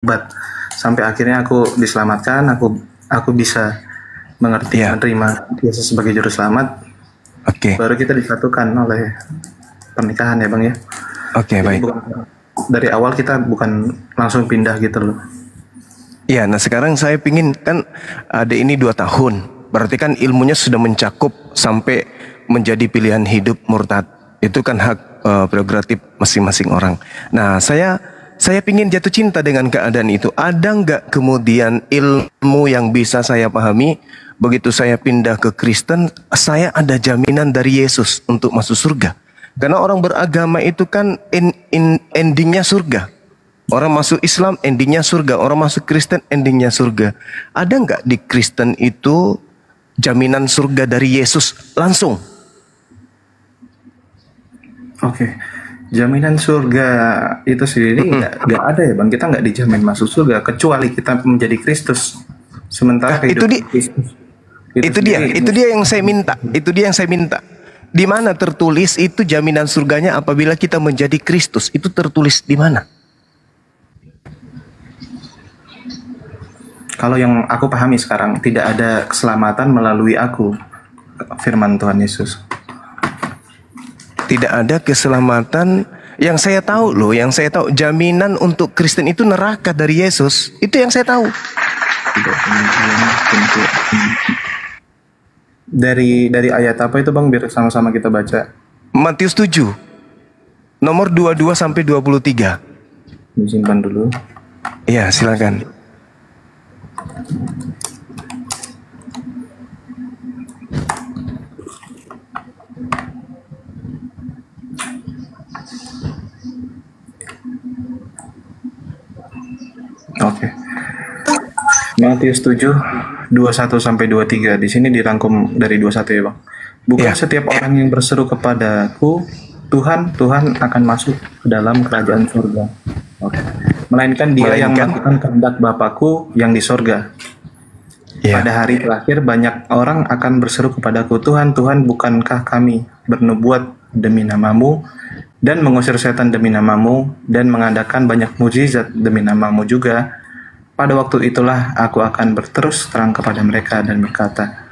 tobat sampai akhirnya aku diselamatkan, aku bisa mengerti, menerima Yesus sebagai juru selamat. Baru kita disatukan oleh pernikahan ya Bang ya. Baik. Dari awal kita bukan langsung pindah gitu loh. Iya, nah sekarang saya pingin, kan ada ini 2 tahun, berarti kan ilmunya sudah mencakup sampai menjadi pilihan hidup murtad. Itu kan hak prerogatif masing-masing orang. Nah saya pingin jatuh cinta dengan keadaan itu. Ada nggak kemudian ilmu yang bisa saya pahami, begitu saya pindah ke Kristen, saya ada jaminan dari Yesus untuk masuk surga? Karena orang beragama itu kan endingnya surga. Orang masuk Islam endingnya surga, orang masuk Kristen endingnya surga. Ada nggak di Kristen itu jaminan surga dari Yesus langsung? Jaminan surga itu sendiri nggak ada ya Bang. Kita nggak dijamin masuk surga kecuali kita menjadi Kristus. Sementara itu dia yang saya minta. Itu dia yang saya minta. Di mana tertulis itu jaminan surganya apabila kita menjadi Kristus? Itu tertulis di mana? Kalau yang aku pahami sekarang, tidak ada keselamatan melalui aku, firman Tuhan Yesus. Tidak ada keselamatan. Yang saya tahu loh, jaminan untuk Kristen itu neraka dari Yesus. Itu yang saya tahu. Dari ayat apa itu Bang, biar sama-sama kita baca? Matius 7 nomor 22 sampai 23. Disimpan dulu. Iya, silakan. Matius 7 21 sampai 23. Di sini dirangkum dari 21 ya Bang. Bukan setiap orang yang berseru kepadaku, Tuhan, Tuhan, akan masuk ke dalam kerajaan surga. Melainkan dia yang melakukan kehendak Bapakku yang di surga. Pada hari terakhir banyak orang akan berseru kepadaku, Tuhan, Tuhan, bukankah kami bernubuat demi namamu dan mengusir setan demi namamu dan mengadakan banyak mukjizat demi namamu juga? Pada waktu itulah aku akan berterus terang kepada mereka dan berkata,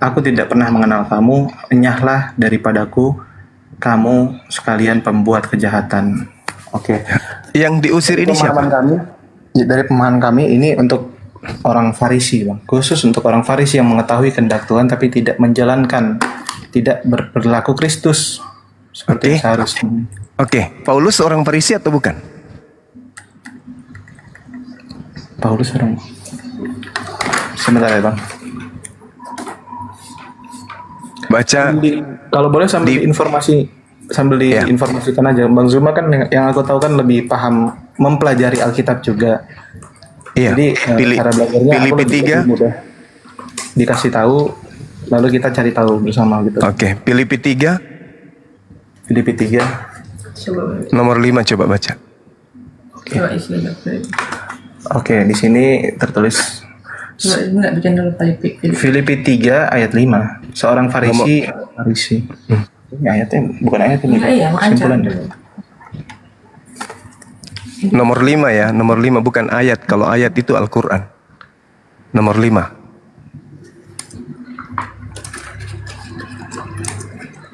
aku tidak pernah mengenal kamu, enyahlah daripadaku, kamu sekalian pembuat kejahatan. Yang diusir ini siapa? Dari pemahaman kami ini untuk orang Farisi Bang. Khusus untuk orang Farisi yang mengetahui kehendak Tuhan tapi tidak menjalankan, tidak berlaku Kristus seperti seharusnya. Paulus orang Farisi atau bukan? Paulus orang. Sebentar ya Bang. Baca. Kalau boleh sambil diinformasikan aja. Bang Zuma kan yang aku tahu kan lebih paham mempelajari Alkitab juga. Jadi cara belajarnya Filipi 3 mudah dikasih tahu, lalu kita cari tahu bersama gitu. Filipi 3 nomor 5 coba baca. Di sini tertulis Filipi 3 ayat 5. Seorang Farisi. Ini ayatnya bukan ayat ini. Kesimpulannya. Nomor 5 ya, nomor 5 bukan ayat. Kalau ayat itu Al-Quran. Nomor 5.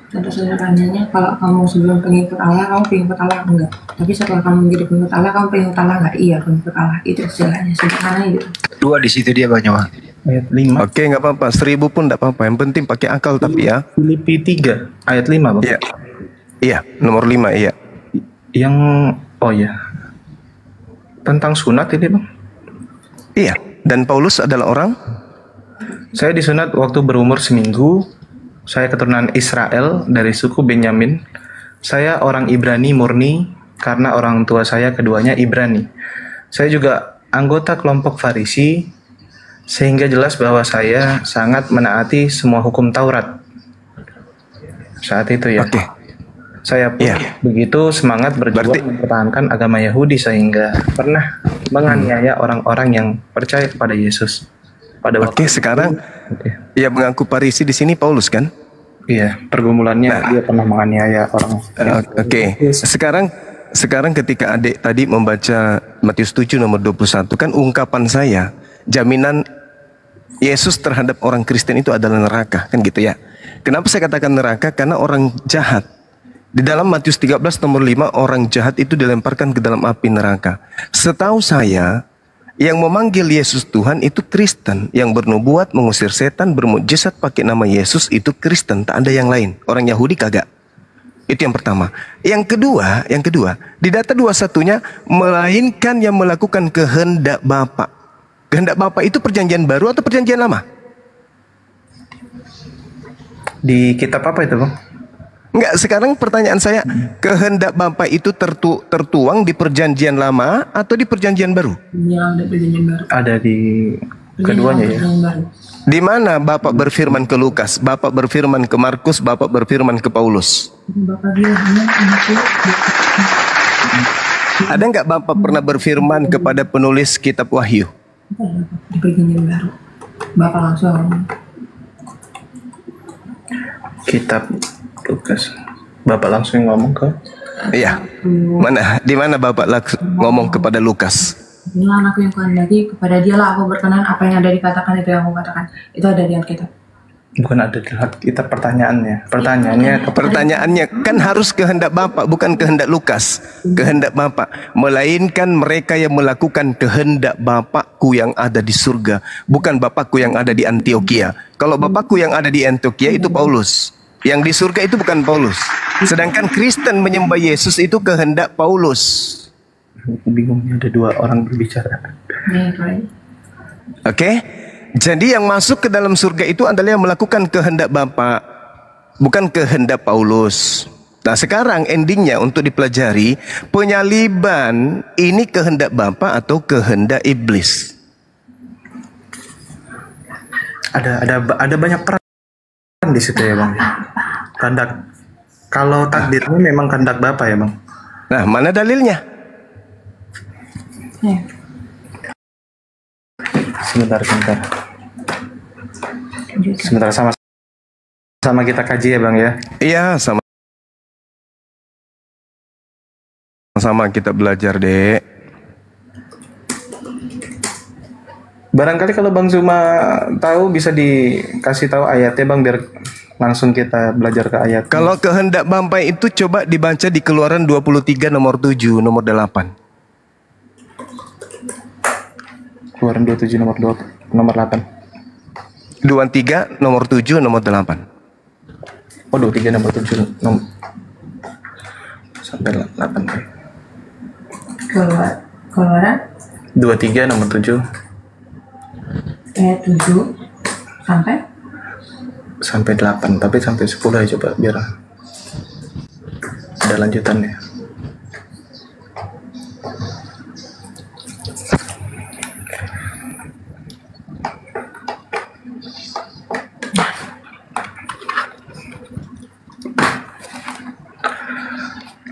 Tentu saja tanyanya, kalau kamu sebelum pengikut Allah, kamu pengikut Allah enggak? Tapi setelah kamu menjadi pengikut Allah, kamu pengikut Allah enggak? Iya, pengikut Allah. Itu istilahnya, sederhana gitu. 2 di situ dia banyak Bang. Ayat 5. Nggak apa-apa. 1000 pun nggak apa-apa. Yang penting pakai akal tapi ya. Filipi 3 ayat 5 Bang. Iya, nomor 5 iya. Yang tentang sunat ini Bang. Iya, dan Paulus adalah orang? Saya disunat waktu berumur seminggu. Saya keturunan Israel dari suku Benyamin. Saya orang Ibrani murni karena orang tua saya keduanya Ibrani. Saya juga anggota kelompok Farisi, sehingga jelas bahwa saya sangat menaati semua hukum Taurat. Saat itu ya. Saya pun begitu semangat berjuang mempertahankan agama Yahudi sehingga pernah menganiaya orang-orang yang percaya kepada Yesus. Pada waktu sekarang yang mengaku Farisi di sini Paulus kan? Iya, pergumulannya dia pernah menganiaya orang. Sekarang sekarang ketika adik tadi membaca Matius 7 nomor 21, kan ungkapan saya, jaminan Yesus terhadap orang Kristen itu adalah neraka, kan gitu ya. Kenapa saya katakan neraka? Karena orang jahat. Di dalam Matius 13 nomor 5, orang jahat itu dilemparkan ke dalam api neraka. Setahu saya, yang memanggil Yesus Tuhan itu Kristen. Yang bernubuat, mengusir setan, bermujizat pakai nama Yesus itu Kristen, tak ada yang lain. Orang Yahudi kagak. Itu yang pertama. Yang kedua, di data 21-nya, melainkan yang melakukan kehendak Bapa. Kehendak Bapa itu perjanjian baru atau perjanjian lama? Di kitab apa itu, Bang? Enggak, sekarang pertanyaan saya, kehendak Bapa itu tertuang di perjanjian lama atau di perjanjian baru? Yang ada perjanjian baru. Ada di keduanya ya. Perjanjian baru. Di mana Bapak berfirman ke Lukas, Bapak berfirman ke Markus, Bapak berfirman ke Paulus? Bapak bilang, anakku. Ada nggak Bapak pernah berfirman kepada penulis kitab Wahyu? Di perjanjian baru. Bapak langsung. Kitab Lukas. Bapak langsung ngomong ke Iya. Mana? Di mana Bapak ngomong kepada Lukas? Inilah anakku yang kuhendaki, kepada dialah aku berkenan, apa yang ada dikatakan itu yang aku katakan. Itu ada di Alkitab. bukan ada di kitab pertanyaannya. Pertanyaannya kan harus kehendak Bapak, bukan kehendak Lukas. Kehendak Bapak, melainkan mereka yang melakukan kehendak Bapakku yang ada di surga, bukan Bapakku yang ada di Antioquia. Kalau Bapakku yang ada di Antioquia itu Paulus, yang di surga itu bukan Paulus. Sedangkan Kristen menyembah Yesus itu kehendak Paulus. Bingungnya ada dua orang berbicara. Oke? Jadi yang masuk ke dalam surga itu adalah yang melakukan kehendak Bapa, bukan kehendak Paulus. Nah sekarang endingnya untuk dipelajari, penyaliban ini kehendak Bapa atau kehendak iblis? Ada banyak peran di situ ya Bang. Kalau takdirnya memang kehendak Bapa ya Bang. Nah mana dalilnya? Sebentar sama kita kaji ya Bang ya. Iya, sama kita belajar, Dek. Barangkali kalau Bang Zuma tahu bisa dikasih tahu ayatnya Bang, biar langsung kita belajar ke ayat. Kalau kehendak Bapa itu coba dibaca di Keluaran 23 nomor 7, nomor 8. Keluaran 27 nomor 8. 23 nomor 7 nomor 8. Oh 23 nomor 7 sampai 8. Keluaran 23 nomor 7 ayat 7 sampai 8, tapi sampai 10 ya coba biar ada lanjutannya.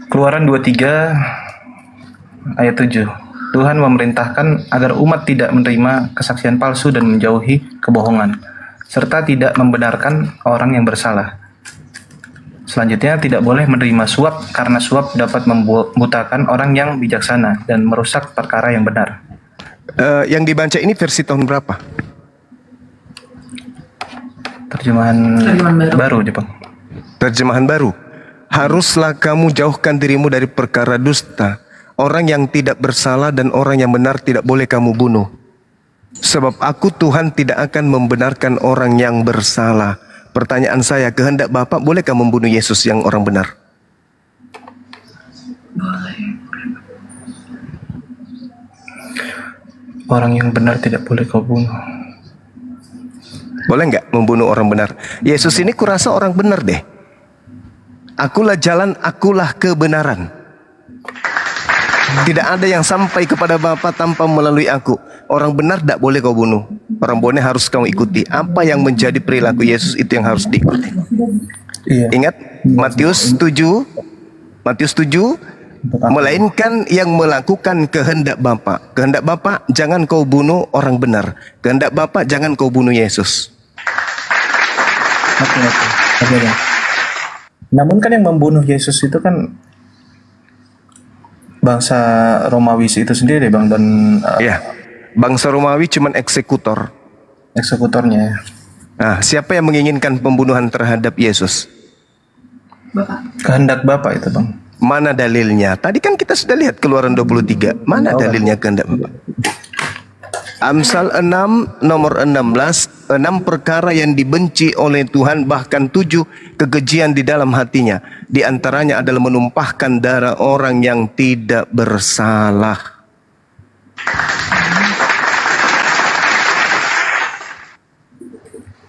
Keluaran 23 ayat 7. Tuhan memerintahkan agar umat tidak menerima kesaksian palsu dan menjauhi kebohongan, serta tidak membenarkan orang yang bersalah. Selanjutnya, tidak boleh menerima suap karena suap dapat membutakan orang yang bijaksana dan merusak perkara yang benar. Yang dibaca ini versi tahun berapa? Terjemahan baru, Jepang. Terjemahan baru. Haruslah kamu jauhkan dirimu dari perkara dusta. Orang yang tidak bersalah dan orang yang benar tidak boleh kamu bunuh. Sebab aku Tuhan tidak akan membenarkan orang yang bersalah. Pertanyaan saya, kehendak Bapak, bolehkah membunuh Yesus yang orang benar? boleh. Orang yang benar tidak boleh kau bunuh. Boleh nggak membunuh orang benar? Yesus ini kurasa orang benar deh. Akulah jalan, akulah kebenaran. Tidak ada yang sampai kepada Bapa tanpa melalui aku. Orang benar tidak boleh kau bunuh. Orang benar harus kau ikuti. Apa yang menjadi perilaku Yesus itu yang harus diikuti. Iya. Ingat Matius 7. Melainkan yang melakukan kehendak Bapa. Kehendak Bapa, jangan kau bunuh orang benar. Kehendak Bapa, jangan kau bunuh Yesus. Oke. Namun kan yang membunuh Yesus itu kan bangsa Romawi itu sendiri bang, dan Ya, bangsa Romawi cuman eksekutor. eksekutornya ya. Nah, siapa yang menginginkan pembunuhan terhadap Yesus? Bapak. Kehendak Bapak itu bang. Mana dalilnya? Tadi kan kita sudah lihat Keluaran 23. Mana dalilnya kehendak Bapak? Amsal 6 nomor 16, 6 perkara yang dibenci oleh Tuhan, bahkan 7 kekejian di dalam hatinya. Di antaranya adalah menumpahkan darah orang yang tidak bersalah.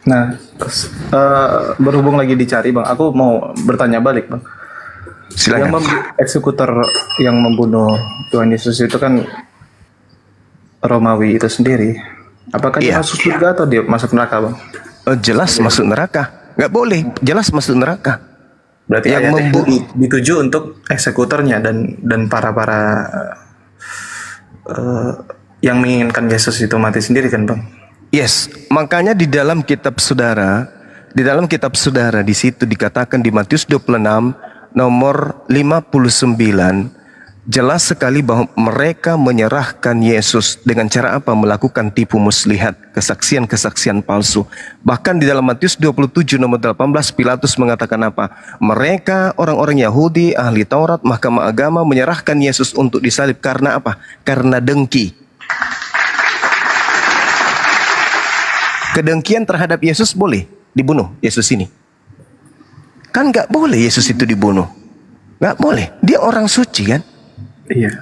Nah, berhubung lagi dicari bang, aku mau bertanya balik bang. Silakan. Eksekutor yang membunuh Tuhan Yesus itu kan Romawi itu sendiri. Apakah dia Iya. masuk surga atau dia masuk neraka bang? Jelas masuk neraka. Nggak boleh, jelas masuk neraka. Berarti Yang ayatnya itu dituju untuk eksekutornya dan para yang menginginkan Yesus itu mati sendiri kan bang? Yes, makanya di dalam kitab saudara, di situ dikatakan di Matius 26 nomor 59, jelas sekali bahwa mereka menyerahkan Yesus dengan cara apa? Melakukan tipu muslihat, kesaksian-kesaksian palsu. Bahkan di dalam Matius 27 nomor 18, Pilatus mengatakan apa? Mereka orang-orang Yahudi, ahli Taurat, mahkamah agama menyerahkan Yesus untuk disalib karena apa? Karena dengki. Kedengkian terhadap Yesus boleh dibunuh Yesus ini? Kan nggak boleh Yesus itu dibunuh. Nggak boleh. Dia orang suci kan? Iya.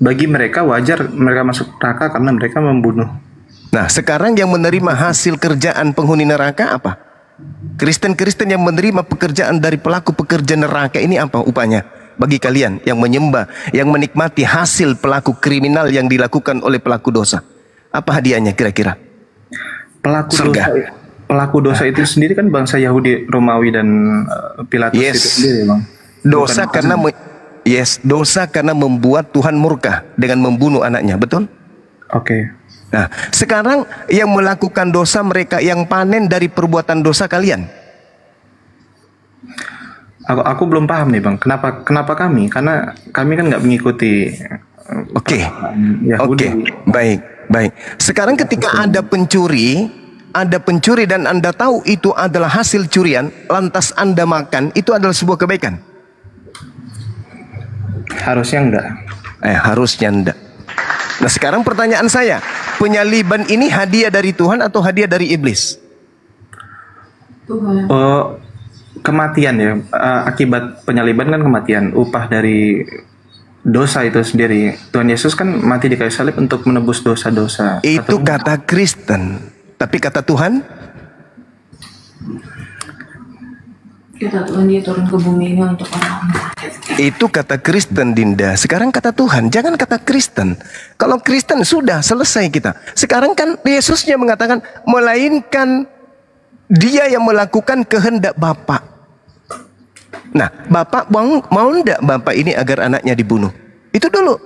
Bagi mereka wajar mereka masuk neraka karena mereka membunuh. Nah, sekarang yang menerima hasil kerjaan penghuni neraka apa? Kristen-Kristen yang menerima pekerjaan dari pelaku pekerja neraka ini apa upahnya? Bagi kalian yang menyembah, yang menikmati hasil pelaku kriminal yang dilakukan oleh pelaku dosa. Apa hadiahnya kira-kira? Pelaku dosa itu sendiri kan bangsa Yahudi, Romawi dan Pilatus itu sendiri bang. Dosa karena dosa karena membuat Tuhan murka dengan membunuh anaknya, betul? Oke. Nah, sekarang yang melakukan dosa mereka yang panen dari perbuatan dosa kalian. Aku belum paham nih bang. Kenapa kami? Karena kami kan nggak mengikuti. Oke. Yahudi. Baik. Sekarang ketika ada pencuri dan Anda tahu itu adalah hasil curian, lantas Anda makan, itu adalah sebuah kebaikan. Harusnya enggak. Harusnya enggak. Nah, sekarang pertanyaan saya, penyaliban ini hadiah dari Tuhan atau hadiah dari iblis? Tuhan. Kematian ya. Akibat penyaliban kan kematian. Upah dari dosa itu sendiri. Tuhan Yesus kan mati di kayu salib untuk menebus dosa-dosa. Itu kata Kristen. Tapi kata Tuhan? Kata Tuhan dia turun ke bumi ini untuk orang-orang. Itu kata Kristen, Dinda. Sekarang kata Tuhan, jangan kata Kristen. Kalau Kristen sudah selesai kita. Sekarang kan Yesusnya mengatakan, melainkan dia yang melakukan kehendak Bapa. Nah, Bapak mau enggak Bapak ini agar anaknya dibunuh? Itu dulu.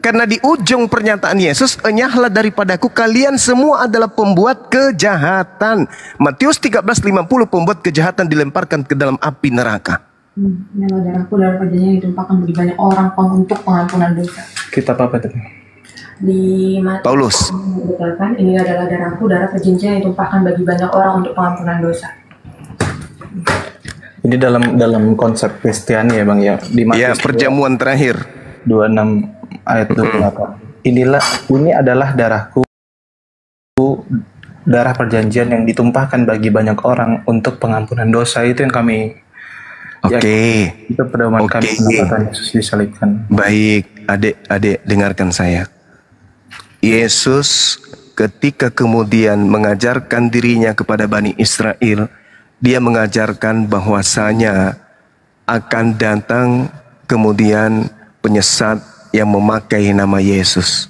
Karena di ujung pernyataan Yesus, enyahlah daripadaku kalian semua adalah pembuat kejahatan. Matius 13:50, pembuat kejahatan dilemparkan ke dalam api neraka. Ini adalah darahku, darah perjanjian yang ditumpahkan bagi banyak orang untuk pengampunan dosa. Kitab apa tadi? Di Matius Paulus. Dikatakan ini adalah darahku, darah perjanjian yang ditumpahkan bagi banyak orang untuk pengampunan dosa. Ini dalam konsep Kristiani ya bang ya. Di Ya, Matius perjamuan terakhir. 26 ayat 28. Ini adalah darahku, darah perjanjian yang ditumpahkan bagi banyak orang untuk pengampunan dosa. Itu yang kami itu pedoman kami kenapa Yesus disalibkan. Baik, adik-adik dengarkan saya. Yesus ketika kemudian mengajarkan dirinya kepada Bani Israel, dia mengajarkan bahwasanya akan datang kemudian penyesat yang memakai nama Yesus.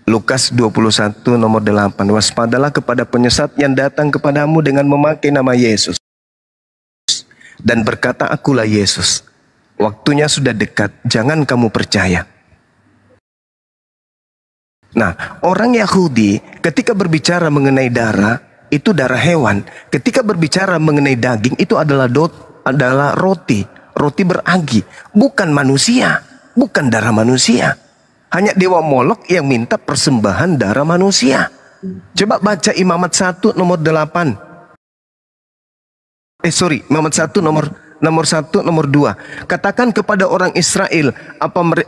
Lukas 21 nomor 8. Waspadalah kepada penyesat yang datang kepadamu dengan memakai nama Yesus. Dan berkata, akulah Yesus. Waktunya sudah dekat, jangan kamu percaya. Nah, orang Yahudi ketika berbicara mengenai darah, itu darah hewan. Ketika berbicara mengenai daging, itu adalah roti. roti beragi, bukan manusia, bukan darah manusia. Hanya dewa Molok yang minta persembahan darah manusia. Coba baca Imamat 1 nomor 8. Imamat 1 nomor 1 nomor 2. Katakan kepada orang Israel,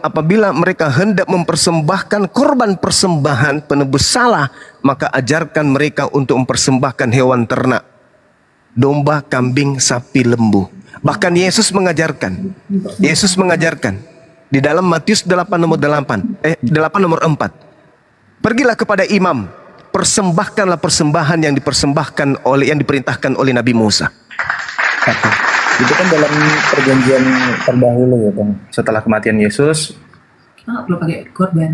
apabila mereka hendak mempersembahkan korban persembahan penebus salah, maka ajarkan mereka untuk mempersembahkan hewan ternak, domba, kambing, sapi, lembu. Bahkan Yesus mengajarkan di dalam Matius 8 nomor 4. Pergilah kepada imam, persembahkanlah persembahan yang diperintahkan oleh Nabi Musa. Itu kan dalam perjanjian terdahulu ya Bang. Setelah kematian Yesus, belum pakai korban.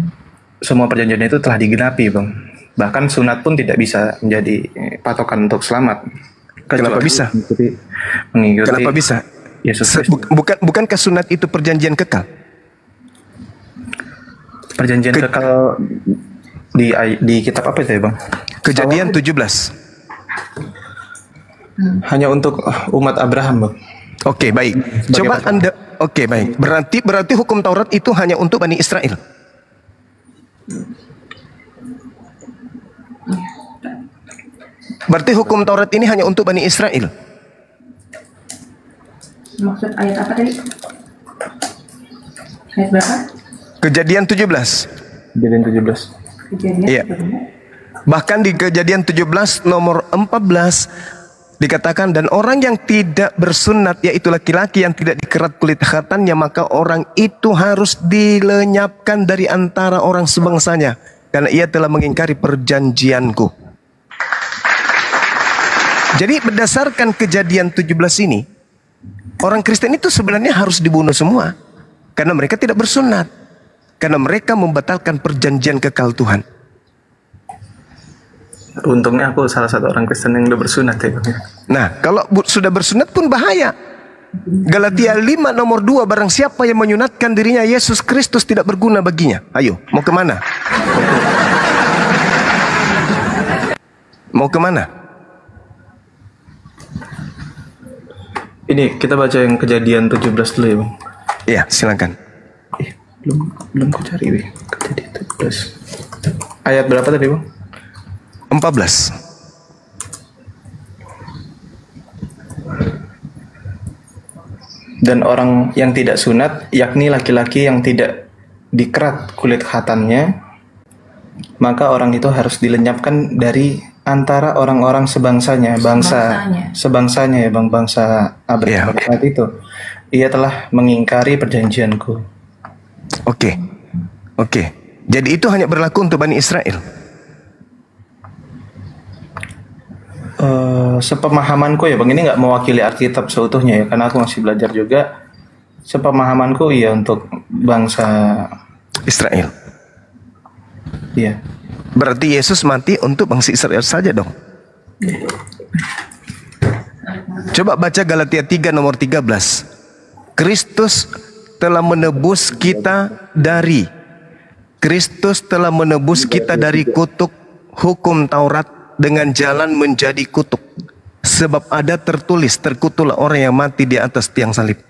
Semua perjanjian itu telah digenapi Bang. Bahkan sunat pun tidak bisa menjadi patokan untuk selamat. Kenapa bisa? Mengikuti Kenapa bisa? Yesus Bukankah sunat itu perjanjian kekal? Perjanjian kekal di kitab apa itu ya Bang? Kejadian 17. Hanya untuk umat Abraham Bang. Oke, baik. Coba Anda, oke, baik. Berarti hukum Taurat itu hanya untuk Bani Israel. Berarti hukum Taurat ini hanya untuk Bani Israel. Maksud ayat apa tadi? Ayat berapa? Kejadian 17. Kejadian 17. Kejadian. Iya. Bahkan di Kejadian 17 nomor 14 dikatakan, dan orang yang tidak bersunat, yaitu laki-laki yang tidak dikerat kulit khatannya, maka orang itu harus dilenyapkan dari antara orang sebangsanya, karena ia telah mengingkari perjanjianku. Jadi berdasarkan Kejadian 17 ini, orang Kristen itu sebenarnya harus dibunuh semua, karena mereka tidak bersunat, karena mereka membatalkan perjanjian kekal Tuhan. Untungnya aku salah satu orang Kristen yang udah bersunat ya Bang. Nah, kalau sudah bersunat pun bahaya. Galatia 5 nomor 2, barang siapa yang menyunatkan dirinya Yesus Kristus tidak berguna baginya. Ayo, mau kemana? Mau kemana? Ini kita baca yang Kejadian 17 dulu ya Bang. Iya, silakan. Belum ku cari Bang. Kejadian 17. Ayat berapa tadi Bang? 14. Dan orang yang tidak sunat, yakni laki-laki yang tidak dikerat kulit khatannya, maka orang itu harus dilenyapkan dari antara orang-orang sebangsanya, sebangsanya ya Bang, bangsa Abraham saat itu. Ia telah mengingkari perjanjianku. Oke. Jadi itu hanya berlaku untuk Bani Israel. Sepemahamanku ya Bang, ini nggak mewakili Alkitab seutuhnya ya, karena aku masih belajar juga. Sepemahamanku ya untuk bangsa Israel. Iya. Berarti Yesus mati untuk bangsa Israel saja dong. Coba baca Galatia 3 nomor 13. Kristus telah menebus kita dari kutuk hukum Taurat dengan jalan menjadi kutuk. Sebab ada tertulis, terkutuklah orang yang mati di atas tiang salib.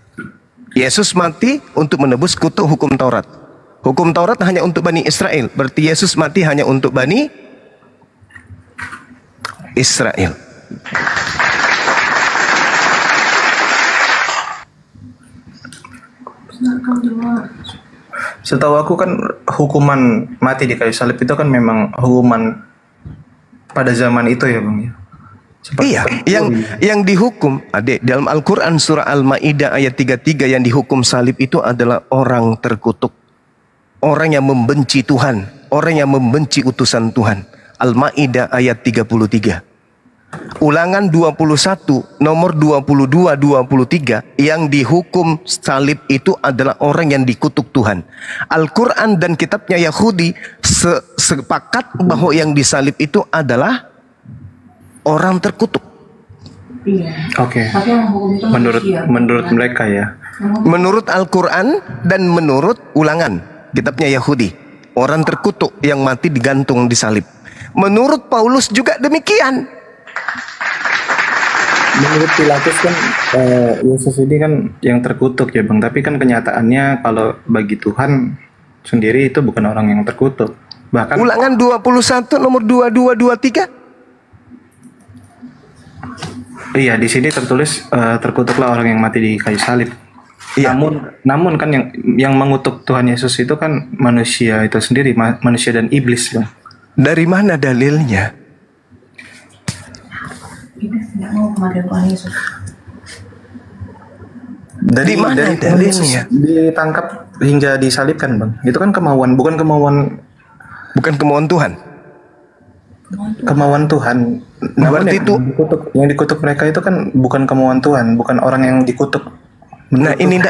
Yesus mati untuk menebus kutuk hukum Taurat. Hukum Taurat hanya untuk Bani Israel. Berarti Yesus mati hanya untuk Bani Israel. Setahu aku kan hukuman mati di kayu salib itu kan memang hukuman pada zaman itu ya Bang. Iya, yang dihukum, adik, dalam Al-Quran surah Al-Ma'idah ayat 33, yang dihukum salib itu adalah orang terkutuk, orang yang membenci Tuhan, orang yang membenci utusan Tuhan. Al-Ma'idah ayat 33. Ulangan 21 nomor 22-23, yang dihukum salib itu adalah orang yang dikutuk Tuhan. Al-Quran dan kitabnya Yahudi sepakat bahwa yang disalib itu adalah orang terkutuk. Iya. Oke. Tapi yang hukum itu Menurut mereka ya. Menurut Al-Quran dan menurut Ulangan, kitabnya Yahudi, orang terkutuk yang mati digantung di salib. Menurut Paulus juga demikian. menurut Pilatus kan Yesus ini kan yang terkutuk ya bang. Tapi kan kenyataannya kalau bagi Tuhan sendiri itu bukan orang yang terkutuk. Bahkan Ulangan 21 nomor 2223. iya di sini tertulis terkutuklah orang yang mati di kayu salib. Iya. Namun kan yang mengutuk Tuhan Yesus itu kan manusia itu sendiri, manusia dan iblis bang. Dari mana dalilnya? Kita tidak mau kematian Tuhan Yesus. Di mana dalilnya? Ditangkap hingga disalibkan bang. Itu kan kemauan, bukan kemauan Tuhan. Kemauan Tuhan. Namun Berarti itu yang dikutuk mereka itu kan bukan kemauan Tuhan, bukan orang yang dikutuk. nah ini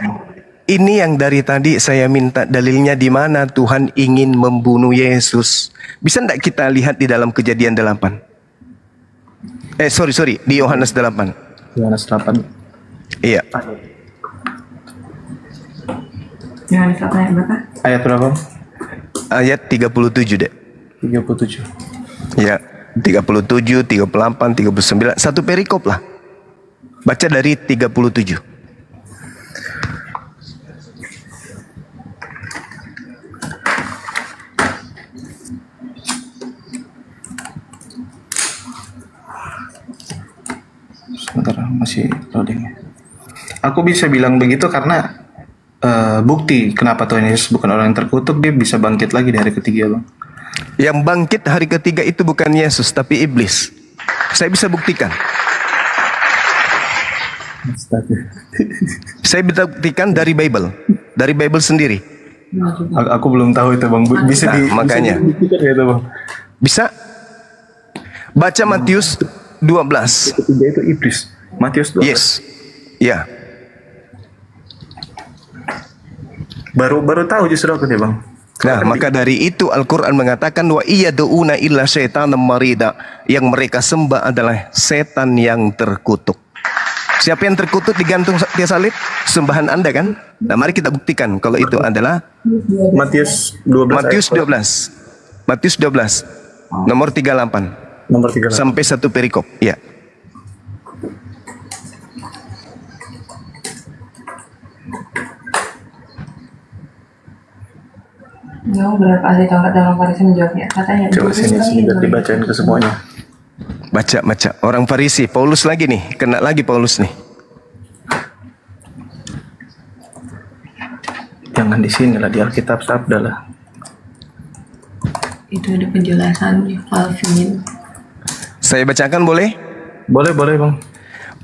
yang dari tadi saya minta dalilnya, di mana Tuhan ingin membunuh Yesus. Bisa enggak kita lihat di dalam Kejadian 8? Sorry, di Yohanes 8. Yohanes 8. Iya. Jangan sampai berapa? Ayat berapa? Ayat 37 deh. 37. Ya, 37, 38, 39, satu perikop lah. Baca dari 37. Sebentar, masih loading. Aku bisa bilang begitu karena bukti kenapa Tuhan Yesus bukan orang yang terkutuk, dia bisa bangkit lagi di hari ketiga bang. Yang bangkit hari ketiga itu bukan Yesus, tapi iblis. Saya bisa buktikan. Saya bisa buktikan dari Bible sendiri. Aku belum tahu itu bang. Bisa makanya. Bisa dibuktikan ya itu bang. Bisa. Baca Matius 12. Ketiga itu iblis. Matius 12. Yes. Ya. Baru tahu justru aku deh bang. Nah, maka dari itu Al-Quran mengatakan wa iyad'una illa syaitanam marida, yang mereka sembah adalah setan yang terkutuk. Siapa yang terkutuk digantung di salib? Sembahan Anda kan? Nah, mari kita buktikan kalau itu adalah Matius 12. Matius 12 nomor 38. Nomor 3 sampai satu perikop. Ya. Jauh berapa ahli Taurat dalam Farisi menjawabnya? Katanya. Coba sini biar dibacain ke semuanya. Baca. Orang Farisi, Paulus lagi nih, kena lagi Paulus nih. Jangan di sini lah, di Alkitab Sabda lah. Itu ada penjelasannya, Calvin. Saya bacakan boleh? Boleh bang.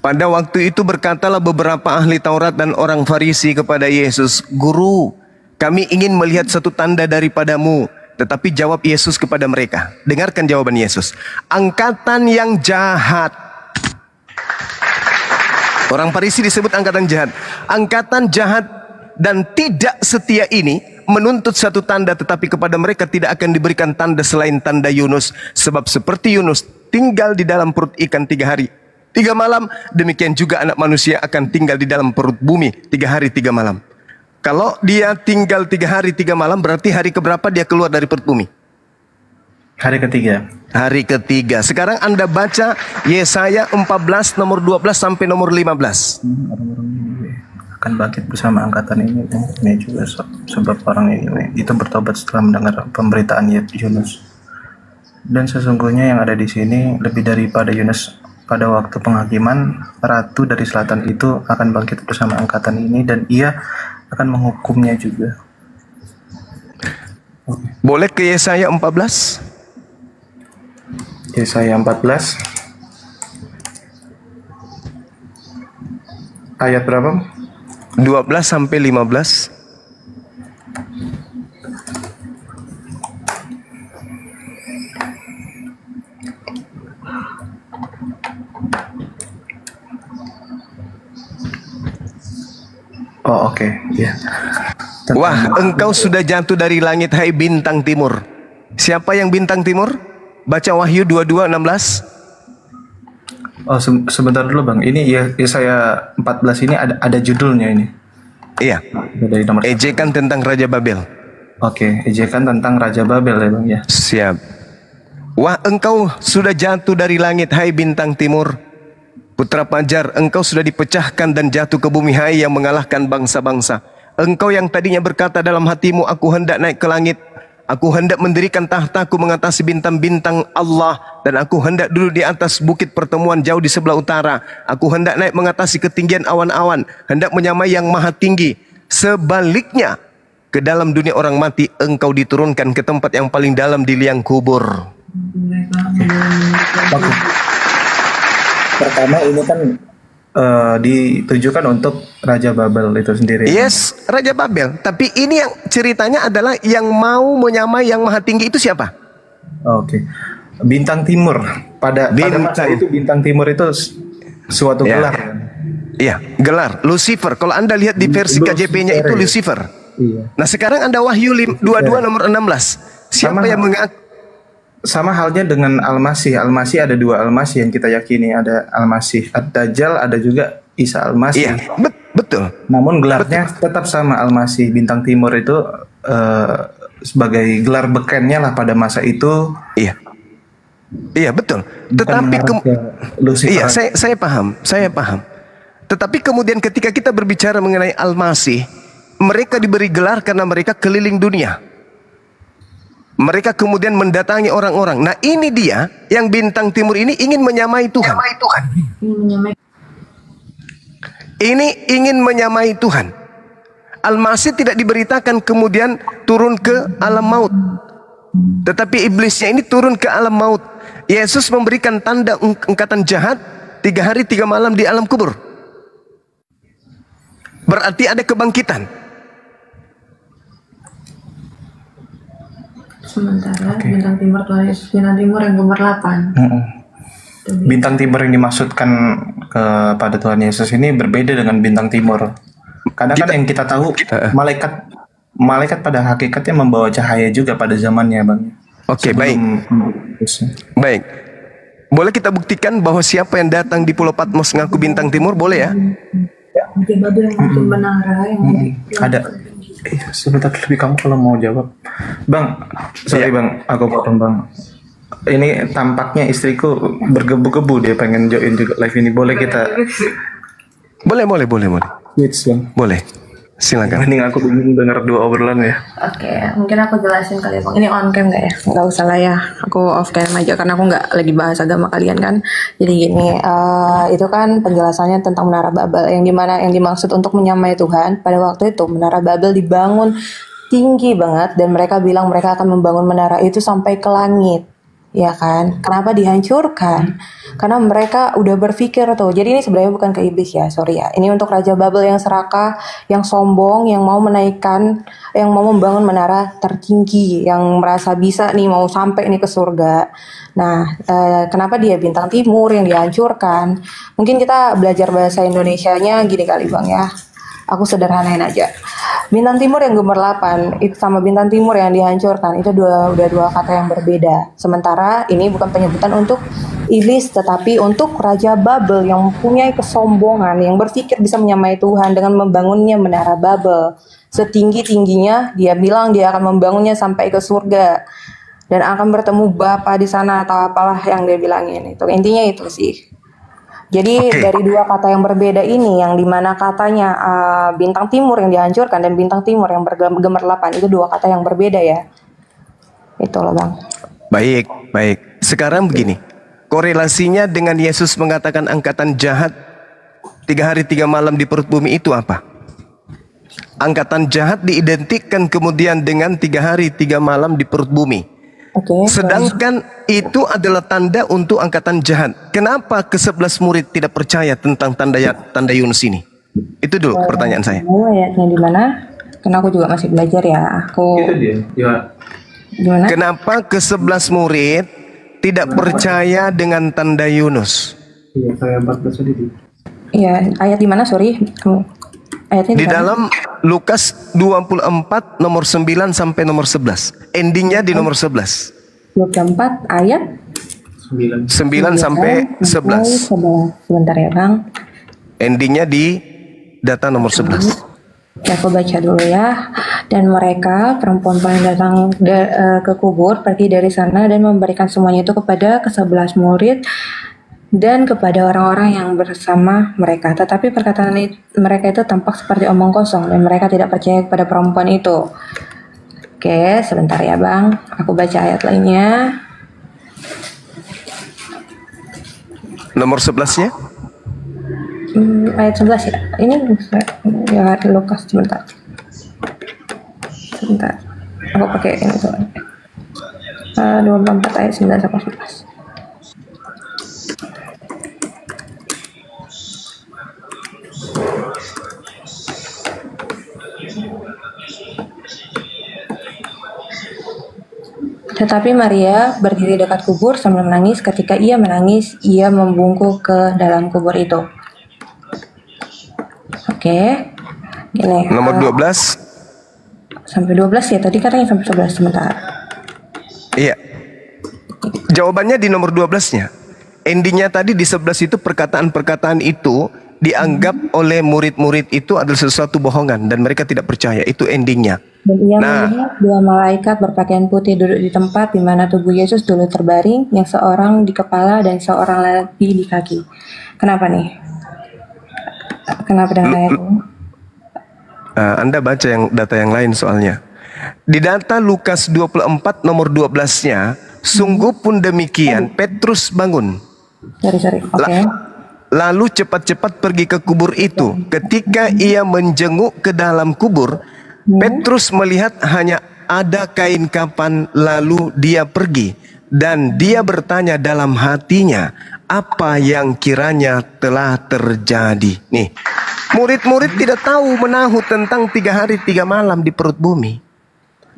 Pada waktu itu berkatalah beberapa ahli Taurat dan orang Farisi kepada Yesus, Guru, kami ingin melihat satu tanda daripadamu. Tetapi jawab Yesus kepada mereka. Dengarkan jawaban Yesus. Angkatan yang jahat. Orang Farisi disebut angkatan jahat. Angkatan jahat dan tidak setia ini menuntut satu tanda, tetapi kepada mereka tidak akan diberikan tanda selain tanda Yunus. Sebab seperti Yunus tinggal di dalam perut ikan 3 hari 3 malam, demikian juga anak manusia akan tinggal di dalam perut bumi 3 hari 3 malam. Kalau dia tinggal 3 hari 3 malam, berarti hari keberapa dia keluar dari perut bumi? Hari ketiga. Hari ketiga. Sekarang Anda baca Yesaya 14 nomor 12 sampai nomor 15. Akan bangkit bersama angkatan ini juga sebab orang ini itu bertobat setelah mendengar pemberitaan Yunus. Dan sesungguhnya yang ada di sini lebih daripada Yunus pada waktu penghakiman, ratu dari selatan itu akan bangkit bersama angkatan ini dan ia akan menghukumnya juga. Boleh ke Yesaya 14? Yesaya 14 ayat berapa? 12 sampai 15. Oh oke, ya. Wah, engkau sudah jatuh dari langit, hai bintang timur. Siapa yang bintang timur? Baca Wahyu 22:16. Oh sebentar dulu bang, ini Yesaya 14 ini ada judulnya ini. Iya. Dari nomor ejekan tentang Raja Babel. Oke, ejekan tentang Raja Babel ya bang ya. Siap. Wah, engkau sudah jatuh dari langit, hai bintang timur. Putra Pajar, engkau sudah dipecahkan dan jatuh ke bumi, hai yang mengalahkan bangsa-bangsa. Engkau yang tadinya berkata dalam hatimu, aku hendak naik ke langit, aku hendak mendirikan tahtaku mengatasi bintang-bintang Allah, dan aku hendak duduk di atas bukit pertemuan jauh di sebelah utara. Aku hendak naik mengatasi ketinggian awan-awan, hendak menyamai yang maha tinggi. Sebaliknya, ke dalam dunia orang mati, engkau diturunkan ke tempat yang paling dalam di liang kubur. Oke. Pertama ini kan ditujukan untuk Raja Babel itu sendiri. Yes, Raja Babel. Tapi ini yang ceritanya adalah yang mau menyamai yang maha tinggi itu siapa? Oke. Bintang Timur. Pada masa itu bintang Timur itu suatu gelar. Iya, gelar Lucifer. Kalau Anda lihat di versi KJP-nya itu Lucifer. Iya. Nah, sekarang Anda Wahyu 22 nomor 16. Siapa yang mengaku? Sama halnya dengan Al-Masih. Al-Masih ada dua Al-Masih yang kita yakini. Ada Al-Masih Ad-Dajjal, ada juga Isa Al-Masih. Iya, betul. Namun gelarnya tetap sama Al-Masih. Bintang Timur itu sebagai gelar bekennya lah pada masa itu. Iya. Iya, betul. Tetapi iya, saya paham. Tetapi kemudian ketika kita berbicara mengenai Al-Masih, mereka diberi gelar karena mereka keliling dunia. Mereka kemudian mendatangi orang-orang. Nah, ini dia yang bintang timur ini ingin menyamai Tuhan. Ini ingin menyamai Tuhan. Al-Masih tidak diberitakan kemudian turun ke alam maut. Tetapi iblisnya ini turun ke alam maut. Yesus memberikan tanda angkatan jahat 3 hari 3 malam di alam kubur. Berarti ada kebangkitan. Sementara bintang timur yang gemerlapan. Bintang timur yang dimaksudkan kepada Tuhan Yesus ini berbeda dengan bintang timur. Karena kan yang kita tahu malaikat pada hakikatnya membawa cahaya juga pada zamannya, Bang. Oke, baik. Baik. Boleh kita buktikan bahwa siapa yang datang di Pulau Patmos ngaku bintang timur, boleh ya? Mungkin Babel yang mungkin menara yang ada. Sebentar lebih kamu kalau mau jawab, Bang. Sorry Bang, aku potong Bang. Ini tampaknya istriku bergebu-gebu, dia pengen join juga live ini. Boleh kita? Boleh. Switch Bang. Boleh. Silakan. Mending aku bingung dengar dua obrolan ya. Oke, mungkin aku jelasin kali ya Bang. Ini on cam nggak ya? Nggak usah lah ya. Aku off cam aja karena aku nggak lagi bahas agama kalian kan. Jadi gini, itu kan penjelasannya tentang Menara Babel yang dimana yang dimaksud untuk menyamai Tuhan. Pada waktu itu Menara Babel dibangun tinggi banget dan mereka bilang mereka akan membangun menara itu sampai ke langit. Ya kan? Kenapa dihancurkan? Karena mereka udah berpikir tuh. Jadi ini sebenarnya bukan ke iblis ya, sorry ya. Ini untuk Raja Babel yang serakah, yang sombong, yang mau menaikkan, yang mau membangun menara tertinggi, yang merasa bisa nih mau sampai nih ke surga. Nah, kenapa dia bintang timur yang dihancurkan? Mungkin kita belajar bahasa Indonesianya gini kali Bang ya. Aku sederhanain aja. Bintang timur yang gemerlapan itu sama bintang timur yang dihancurkan itu udah dua kata yang berbeda. Sementara ini bukan penyebutan untuk iblis tetapi untuk Raja Babel yang mempunyai kesombongan yang berpikir bisa menyamai Tuhan dengan membangunnya menara Babel. Setinggi-tingginya dia bilang dia akan membangunnya sampai ke surga dan akan bertemu Bapa di sana atau apalah yang dia bilangin itu. Intinya itu sih. Jadi dari dua kata yang berbeda ini, yang dimana katanya bintang timur yang dihancurkan dan bintang timur yang bergemerlapan itu dua kata yang berbeda ya. Itu loh Bang. Baik. Sekarang begini, korelasinya dengan Yesus mengatakan angkatan jahat 3 hari 3 malam di perut bumi itu apa? Angkatan jahat diidentikan kemudian dengan 3 hari 3 malam di perut bumi. Sedangkan itu adalah tanda untuk angkatan jahat. Kenapa ke-11 murid tidak percaya tentang tanda Yunus ini? Itu dulu pertanyaan saya. Ayatnya di mana? Karena aku juga masih belajar ya. Itu dia. Gimana? Kenapa ke-11 murid tidak percaya dengan tanda Yunus? Iya, saya 14 tadi. Iya, ayat di mana? Sorry. Ayatnya di dalam Lukas 24 nomor 9 sampai nomor 11. Endingnya di nomor 11. 24 ayat 9 sampai 11. Sebentar ya Bang. Endingnya di data nomor 11. Aku baca dulu ya. Dan mereka perempuan-perempuan datang ke kubur, pergi dari sana dan memberikan semuanya itu kepada ke-11 murid dan kepada orang-orang yang bersama mereka. Tetapi perkataan mereka itu tampak seperti omong kosong dan mereka tidak percaya kepada perempuan itu. Oke, sebentar ya Bang. Aku baca ayat lainnya. Nomor 11-nya? Ayat 11 ya. Ini ya Lukas sebentar. Sebentar. Aku pakai ini tuh. 24 ayat 9 sampai 11. Tetapi Maria berdiri dekat kubur sambil menangis. Ketika ia menangis, ia membungkuk ke dalam kubur itu. Oke. Gini. Nomor 12. Sampai 12 ya, tadi katanya sampai 11 sebentar. Iya. Jawabannya di nomor 12-nya. Endingnya tadi di 11 itu perkataan-perkataan itu dianggap oleh murid-murid itu adalah sesuatu bohongan dan mereka tidak percaya. Itu endingnya. Dan ia melihat dua malaikat berpakaian putih duduk di tempat di mana tubuh Yesus dulu terbaring, yang seorang di kepala dan seorang lagi di kaki. Kenapa nih? Kenapa dengan ayat ini? Anda baca yang data yang lain soalnya. Di data Lukas 24 nomor 12-nya, sungguh pun demikian, Petrus bangun. Sorry. Oke. Lalu cepat-cepat pergi ke kubur itu. Ketika ia menjenguk ke dalam kubur, Petrus melihat hanya ada kain kapan, lalu dia pergi. Dan dia bertanya dalam hatinya, apa yang kiranya telah terjadi. Nih, murid-murid tidak tahu menahu tentang 3 hari 3 malam di perut bumi.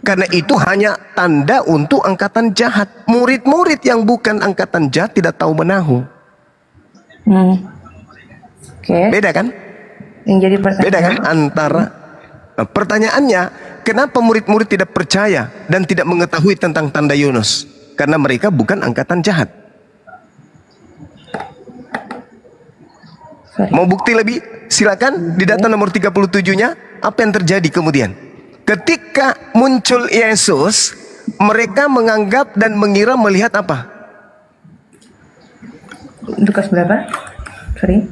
Karena itu hanya tanda untuk angkatan jahat. Murid-murid yang bukan angkatan jahat tidak tahu menahu. Oke. Beda kan? Yang jadi pertanyaan. Beda kan antara pertanyaannya, kenapa murid-murid tidak percaya dan tidak mengetahui tentang tanda Yunus? Karena mereka bukan angkatan jahat. Mau bukti lebih? Silakan di data nomor 37-nya, apa yang terjadi kemudian? Ketika muncul Yesus, mereka menganggap dan mengira melihat apa? Lukas berapa? Sorry.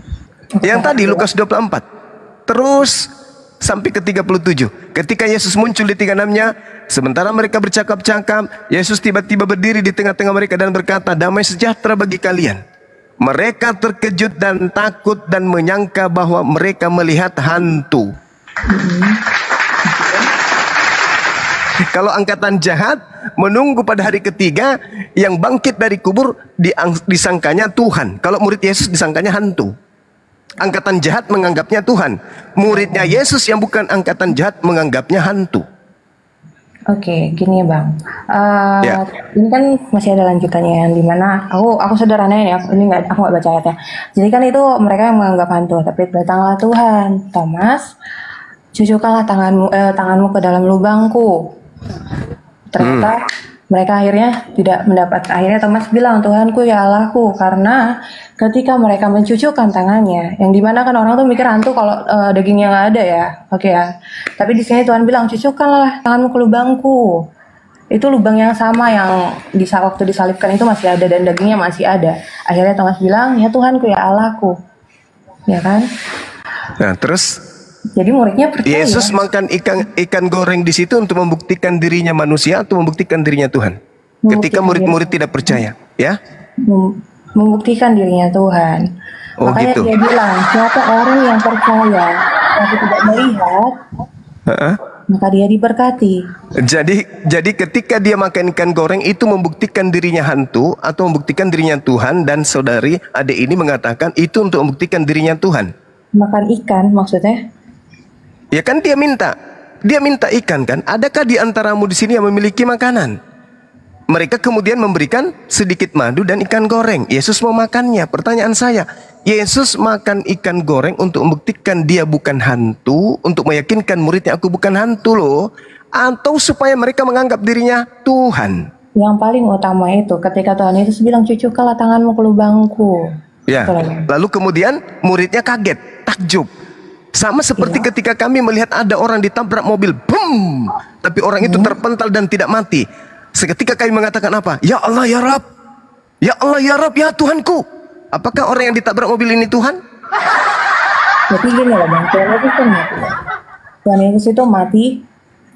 Yang tadi Lukas 24. Terus sampai ke 37. Ketika Yesus muncul di 36-nya, sementara mereka bercakap-cakap, Yesus tiba-tiba berdiri di tengah-tengah mereka dan berkata, damai sejahtera bagi kalian. Mereka terkejut dan takut dan menyangka bahwa mereka melihat hantu. Kalau angkatan jahat menunggu pada hari ketiga, yang bangkit dari kubur disangkanya Tuhan. Kalau murid Yesus disangkanya hantu. Angkatan jahat menganggapnya Tuhan. Muridnya Yesus yang bukan angkatan jahat menganggapnya hantu. Oke, gini ya Bang. Ini kan masih ada lanjutannya yang dimana aku sederhananya ya. Ini aku nggak baca ayatnya. Jadi kan itu mereka yang menganggap hantu. Tapi datanglah Tuhan, Thomas, cucukkanlah tanganmu ke dalam lubangku. Ternyata mereka akhirnya tidak mendapat. Akhirnya Thomas bilang, Tuhanku ya Allahku. Karena ketika mereka mencucukkan tangannya, yang dimana kan orang tuh mikir hantu kalau dagingnya nggak ada ya, oke ya. Tapi di sini Tuhan bilang, cucukkanlah tanganmu ke lubangku. Itu lubang yang sama yang waktu disalibkan itu masih ada dan dagingnya masih ada. Akhirnya Thomas bilang, ya Tuhanku ya Allahku, ya kan? Nah terus? Jadi muridnya percaya. Yesus makan ikan goreng di situ untuk membuktikan dirinya manusia atau membuktikan dirinya Tuhan. Ketika murid-murid tidak percaya, ya? Membuktikan dirinya Tuhan. Oh, makanya gitu. dia bilang, siapa orang yang percaya tapi tidak melihat, maka dia diberkati. Jadi ketika dia makan ikan goreng itu membuktikan dirinya hantu atau membuktikan dirinya Tuhan, dan saudari adik ini mengatakan itu untuk membuktikan dirinya Tuhan. Makan ikan maksudnya? Ya kan dia minta ikan kan? Adakah di antaramu di sini yang memiliki makanan? Mereka kemudian memberikan sedikit madu dan ikan goreng. Yesus mau makannya. Pertanyaan saya, Yesus makan ikan goreng untuk membuktikan dia bukan hantu, untuk meyakinkan muridnya aku bukan hantu loh, atau supaya mereka menganggap dirinya Tuhan? Yang paling utama itu ketika Tuhan Yesus bilang, cucukkanlah tanganmu ke lubangku. Ya. Lalu kemudian muridnya kaget, takjub. Sama seperti ketika kami melihat ada orang ditabrak mobil, boom, tapi orang itu terpental dan tidak mati. Seketika kami mengatakan apa? Ya Allah ya Rabb, ya Allah ya Rabb, ya Tuhanku. Apakah orang yang ditabrak mobil ini Tuhan? Jadi gini loh Bang, Tuhan Yesus kan mati ya. Tuhan Yesus itu mati,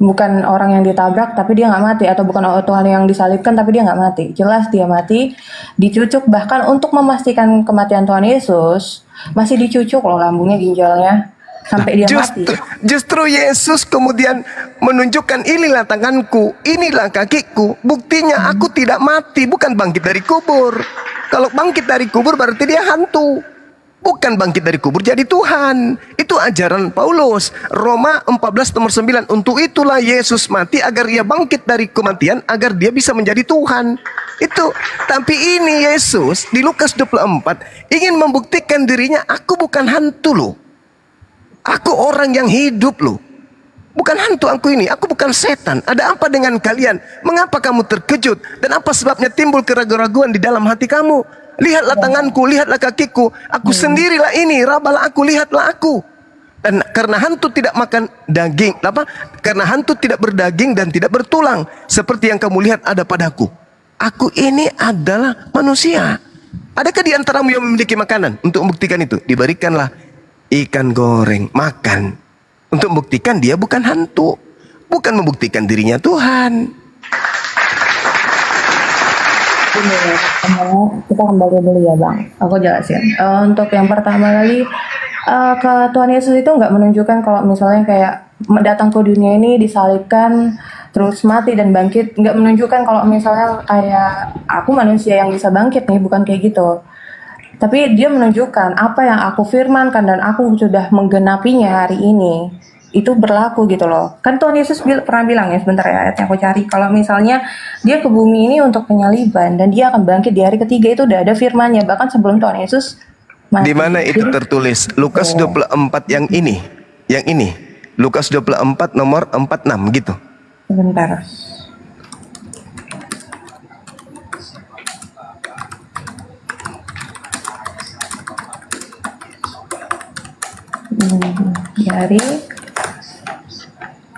bukan orang yang ditabrak tapi dia nggak mati, atau bukan Tuhan yang disalibkan tapi dia nggak mati. Jelas dia mati, dicucuk, bahkan untuk memastikan kematian Tuhan Yesus masih dicucuk loh lambungnya, ginjalnya, sampai dia mati. Justru Yesus kemudian menunjukkan, inilah tanganku, inilah kakiku, buktinya aku tidak mati, bukan bangkit dari kubur. Kalau bangkit dari kubur berarti dia hantu. Bukan bangkit dari kubur jadi Tuhan. Itu ajaran Paulus. Roma 14 nomor 9. Untuk itulah Yesus mati, agar ia bangkit dari kematian, agar dia bisa menjadi Tuhan. Itu. Tapi ini Yesus di Lukas 24 ingin membuktikan dirinya, aku bukan hantu loh. Aku orang yang hidup loh. Bukan hantu aku ini, aku bukan setan. Ada apa dengan kalian? Mengapa kamu terkejut? Dan apa sebabnya timbul keraguan-raguan di dalam hati kamu? Lihatlah tanganku, lihatlah kakiku. Aku sendirilah ini, rabalah aku, lihatlah aku. Dan karena hantu tidak makan daging, apa? Karena hantu tidak berdaging dan tidak bertulang, seperti yang kamu lihat ada padaku. Aku ini adalah manusia. Adakah di antaramu yang memiliki makanan? Untuk membuktikan itu, diberikanlah ikan goreng, makan. Untuk membuktikan dia bukan hantu, bukan membuktikan dirinya Tuhan. Kita kembali dulu ya Bang, aku jelasin. Untuk yang pertama kali, ke Tuhan Yesus itu nggak menunjukkan kalau misalnya kayak datang ke dunia ini disalibkan terus mati dan bangkit, nggak menunjukkan kalau misalnya kayak aku manusia yang bisa bangkit nih, bukan kayak gitu. Tapi dia menunjukkan apa yang aku firmankan dan aku sudah menggenapinya hari ini, itu berlaku gitu loh. Kan Tuhan Yesus pernah bilang ya, sebentar ya ayatnya aku cari, kalau misalnya dia ke bumi ini untuk penyaliban dan dia akan bangkit di hari ketiga, itu udah ada firmannya bahkan sebelum Tuhan Yesus mati. Di mana itu tertulis? Lukas 24 yang ini. Yang ini. Lukas 24 nomor 46 gitu. Sebentar. Dari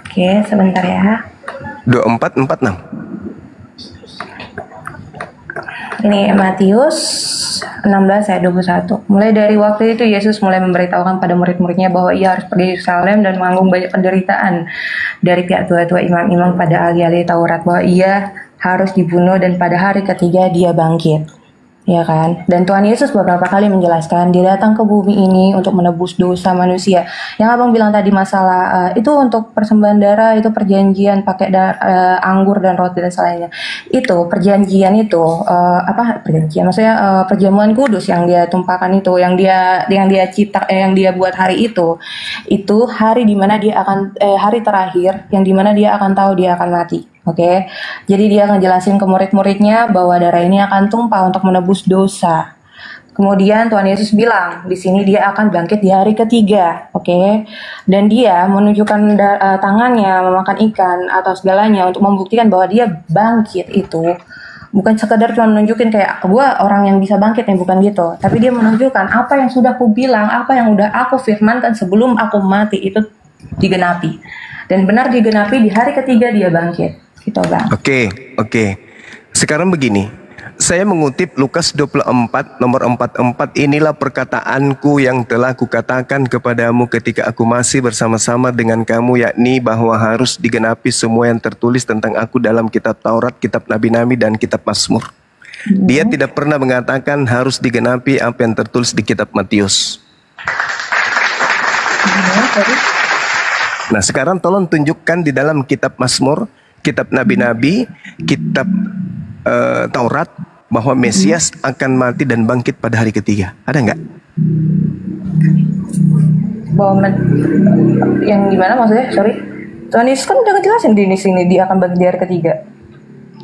Oke, sebentar ya. 2446. Ini Matius 16 ayat 21. Mulai dari waktu itu Yesus mulai memberitahukan pada murid-muridnya bahwa ia harus pergi ke Yerusalem dan menanggung banyak penderitaan dari pihak tua-tua imam-imam pada ahli-ahli Taurat, bahwa ia harus dibunuh dan pada hari ketiga dia bangkit. Ya kan? Dan Tuhan Yesus beberapa kali menjelaskan dia datang ke bumi ini untuk menebus dosa manusia. Yang Abang bilang tadi masalah itu untuk persembahan darah, itu perjanjian pakai anggur dan roti dan selainnya. Itu perjanjian itu apa perjanjian? Maksudnya perjamuan kudus yang dia tumpahkan itu, yang dia cipta, yang dia buat hari itu hari dimana dia akan hari terakhir yang dimana dia akan tahu dia akan mati. Oke, jadi dia ngejelasin ke murid-muridnya bahwa darah ini akan tumpah untuk menebus dosa. Kemudian Tuhan Yesus bilang di sini dia akan bangkit di hari ketiga, oke? Dan dia menunjukkan tangannya memakan ikan atau segalanya untuk membuktikan bahwa dia bangkit itu bukan sekedar cuma menunjukin kayak gua orang yang bisa bangkit nih, bukan gitu. Tapi dia menunjukkan apa yang sudah aku bilang, apa yang udah aku firmankan sebelum aku mati itu digenapi. Dan benar digenapi di hari ketiga dia bangkit. Gitu, Bang. Oke. Sekarang begini, saya mengutip Lukas 24 nomor 44, inilah perkataanku yang telah kukatakan kepadamu ketika aku masih bersama-sama dengan kamu, yakni bahwa harus digenapi semua yang tertulis tentang aku dalam kitab Taurat, kitab Nabi-Nabi dan kitab Mazmur. Dia tidak pernah mengatakan harus digenapi apa yang tertulis di kitab Matius. Nah, sekarang tolong tunjukkan di dalam kitab Mazmur, kitab Nabi-Nabi, kitab Taurat, bahwa Mesias akan mati dan bangkit pada hari ketiga. Ada nggak? Bahwa yang gimana maksudnya? Sorry, Tuhan Yesus kan udah ngejelasin di sini dia akan bangkit di hari ketiga.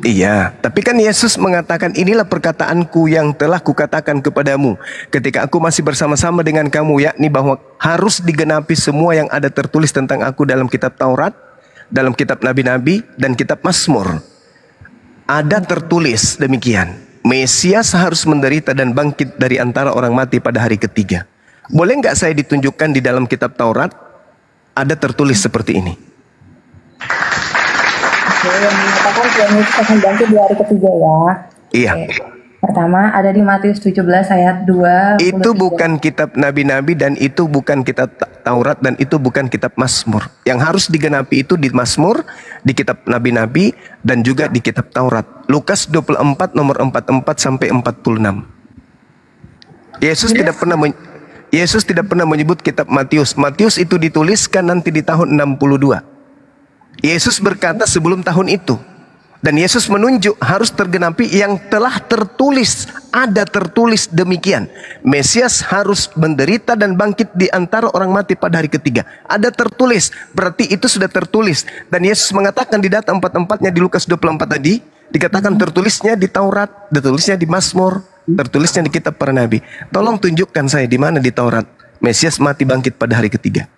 Iya, tapi kan Yesus mengatakan inilah perkataanku yang telah kukatakan kepadamu ketika aku masih bersama-sama dengan kamu, yakni bahwa harus digenapi semua yang ada tertulis tentang aku dalam kitab Taurat, dalam kitab Nabi-Nabi dan kitab Mazmur. Ada tertulis demikian, Mesias harus menderita dan bangkit dari antara orang mati pada hari ketiga. Boleh nggak saya ditunjukkan di dalam kitab Taurat ada tertulis seperti ini? Oke, yang mengatakan Tuhan Yesus akan bangkit di hari ketiga ya. Iya. Pertama ada di Matius 17 ayat 2. Itu bukan kitab nabi-nabi dan itu bukan kitab Taurat dan itu bukan kitab Mazmur. Yang harus digenapi itu di Mazmur, di kitab nabi-nabi dan juga di kitab Taurat. Lukas 24 nomor 44 sampai 46. Yesus tidak pernah menyebut kitab Matius. Matius itu dituliskan nanti di tahun 62. Yesus berkata sebelum tahun itu. Dan Yesus menunjuk harus tergenapi yang telah tertulis. Ada tertulis demikian. Mesias harus menderita dan bangkit di antara orang mati pada hari ketiga. Ada tertulis. Berarti itu sudah tertulis. Dan Yesus mengatakan di data 4-4-nya di Lukas 24 tadi. Dikatakan tertulisnya di Taurat. Tertulisnya di Mazmur. Tertulisnya di kitab para nabi. Tolong tunjukkan saya di mana di Taurat Mesias mati bangkit pada hari ketiga.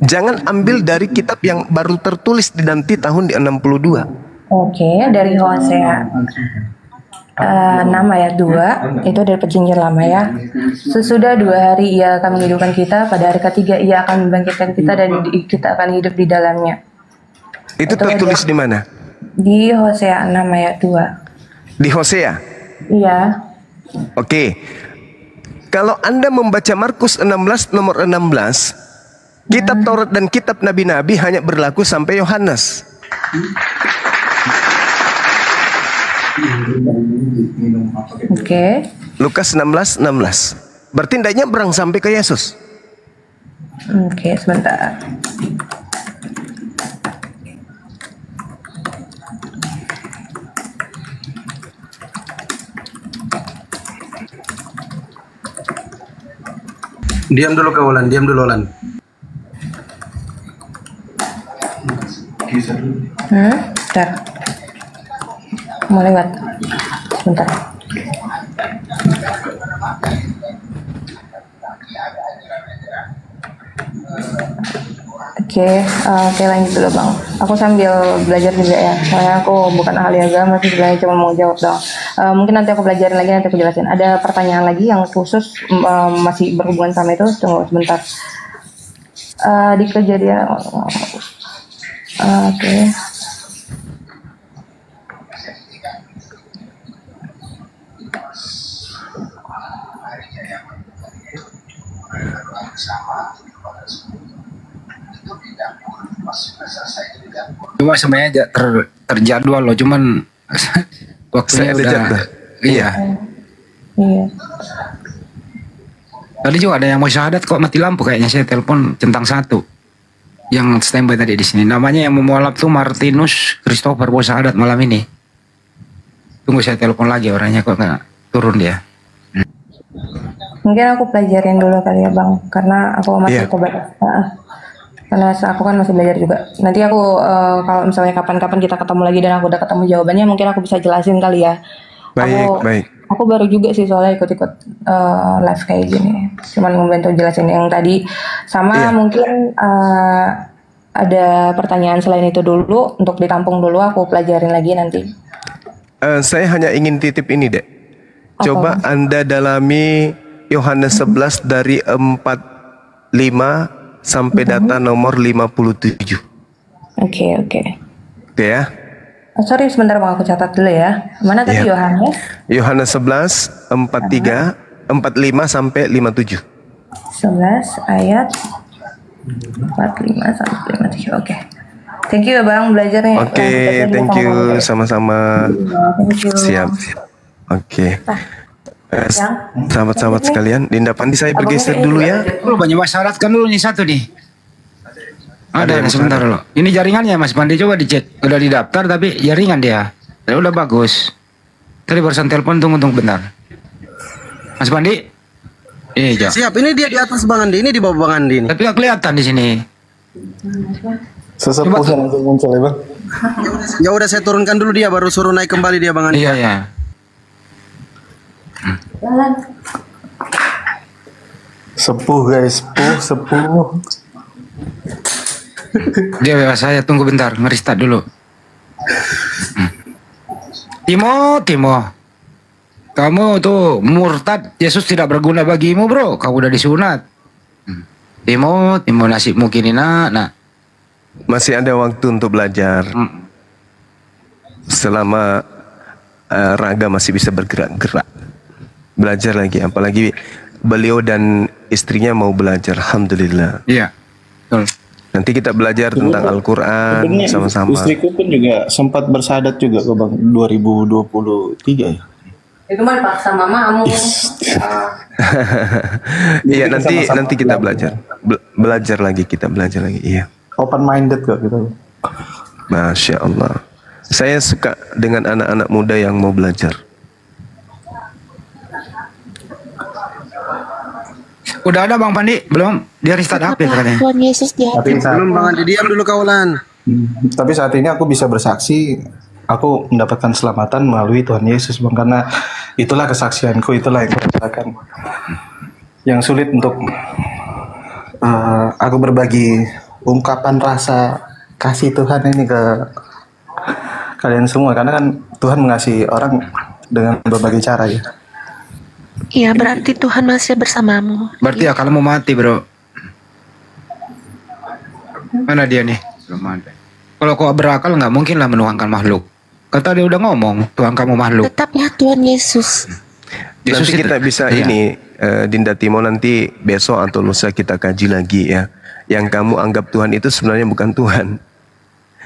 Jangan ambil dari kitab yang baru tertulis di nanti tahun di 62. Oke, dari Hosea 6 ayat 2, itu dari perjanjian lama ya. Sesudah 2 hari ia akan menghidupkan kita, pada hari ketiga ia akan membangkitkan kita dan kita akan hidup di dalamnya. Itu tertulis di mana? Di Hosea 6 ayat 2. Di Hosea? Iya. Oke. Kalau Anda membaca Markus 16 nomor 16, kitab Taurat dan kitab nabi-nabi hanya berlaku sampai Yohanes. Oke. Lukas 16:16. Berarti ndaknya berang sampai ke Yesus. Oke, sebentar. Diam dulu kawalan, diam dulu Lan. Bentar. Mau lewat. Sebentar. Oke, lanjut dulu Bang. Aku sambil belajar juga ya. Soalnya aku bukan ahli agama, sih sebenarnya cuma mau jawab doang. Mungkin nanti aku pelajarin lagi, nanti aku jelasin. Ada pertanyaan lagi yang khusus masih berhubungan sama itu. Tunggu sebentar. Di kejadian. Oke. Cuma sebenarnya terjadwal loh, cuman waktunya Saya ada udah. jadwal. Iya. Iya. Tadi juga ada yang mau syahadat kok mati lampu, kayaknya saya telepon centang satu. Yang standby tadi di sini. Namanya yang memualaf tuh Martinus Christopher mau syahadat malam ini. Tunggu saya telepon lagi, orangnya kok nggak turun dia. Mungkin aku pelajarin dulu kali ya Bang, karena aku masih coba. Karena aku kan masih belajar juga. Nanti aku kalau misalnya kapan-kapan kita ketemu lagi dan aku udah ketemu jawabannya, mungkin aku bisa jelasin kali ya. Baik. Aku baru juga sih soalnya ikut-ikut live kayak gini. Cuman membantu jelasin yang tadi. Sama mungkin ada pertanyaan selain itu dulu, untuk ditampung dulu, aku pelajarin lagi nanti. Saya hanya ingin titip ini, Dek. Coba Anda dalami Yohanes 11 dari 45 sampai data nomor 57. Oke. Oke ya. Sorry sebentar Bang, aku catat dulu ya. Mana tadi Yohanes? Yohanes 11 45 sampai 57. 11 ayat 45 sampai 57. Oke. Thank you ya Bang, belajarnya. Oke, thank you, sama-sama. Thank you. Siap. Oke. Sahabat-sahabat sekalian, Dinda Pandi saya bergeser dulu ya. Lu banyak syarat kan dulu nih satu nih. Ada sebentar loh. Ini jaringannya Mas Pandi, coba dicek. Udah didaftar tapi jaringan dia. Ya udah bagus. Tadi barusan telepon, tunggu bentar. Mas Pandi? Iya, Siap, ini dia di atas Bang Andi, ini di bawah Bang Andi ini. tapi nggak kelihatan di sini. Sesepuh yang langsung muncul ya Bang. Ya udah saya turunkan dulu dia, baru suruh naik kembali dia Bang Andi. Iya. Sepuh guys, sepuh. Dia saya tunggu bentar, ngeristat dulu. Timo. Kamu tuh murtad, Yesus tidak berguna bagimu bro, kamu udah disunat. Timo nasibmu kini nak. Masih ada waktu untuk belajar. Selama raga masih bisa bergerak-gerak. Belajar lagi, apalagi beliau dan istrinya mau belajar. Alhamdulillah. Iya. Betul. Nanti kita belajar tentang Al-Quran Sebenarnya sama-sama. istriku pun juga sempat bersahadat juga ke Bang 2023 ya. Itu mah dipaksa mamamu. Iya, nanti sama-sama kita belajar. Belajar lagi, kita belajar lagi. Iya. Open minded kok gitu. Masya Allah. Saya suka dengan anak-anak muda yang mau belajar. Udah ada Bang Pandi? Belum? Dia restart HP katanya. Tuhan Yesus di hati. Belum Bang Andi, diam dulu kawalan. Tapi saat ini aku bisa bersaksi, aku mendapatkan keselamatan melalui Tuhan Yesus, Bang, karena itulah kesaksianku, itulah yang aku rasakan. Yang sulit untuk aku berbagi ungkapan rasa kasih Tuhan ini ke kalian semua, karena kan Tuhan mengasihi orang dengan berbagai cara ya. Iya, berarti Tuhan masih bersamamu. Berarti ya kalau mau mati, Bro. Mana dia nih? Belum ada. Kalau kau berakal nggak mungkin lah menuhankan makhluk. Kata dia udah ngomong, Tuhan kamu makhluk. Tetap ya Tuhan Yesus. Nanti kita bisa ini, Dinda Timo, nanti besok atau lusa kita kaji lagi ya. Yang kamu anggap Tuhan itu sebenarnya bukan Tuhan.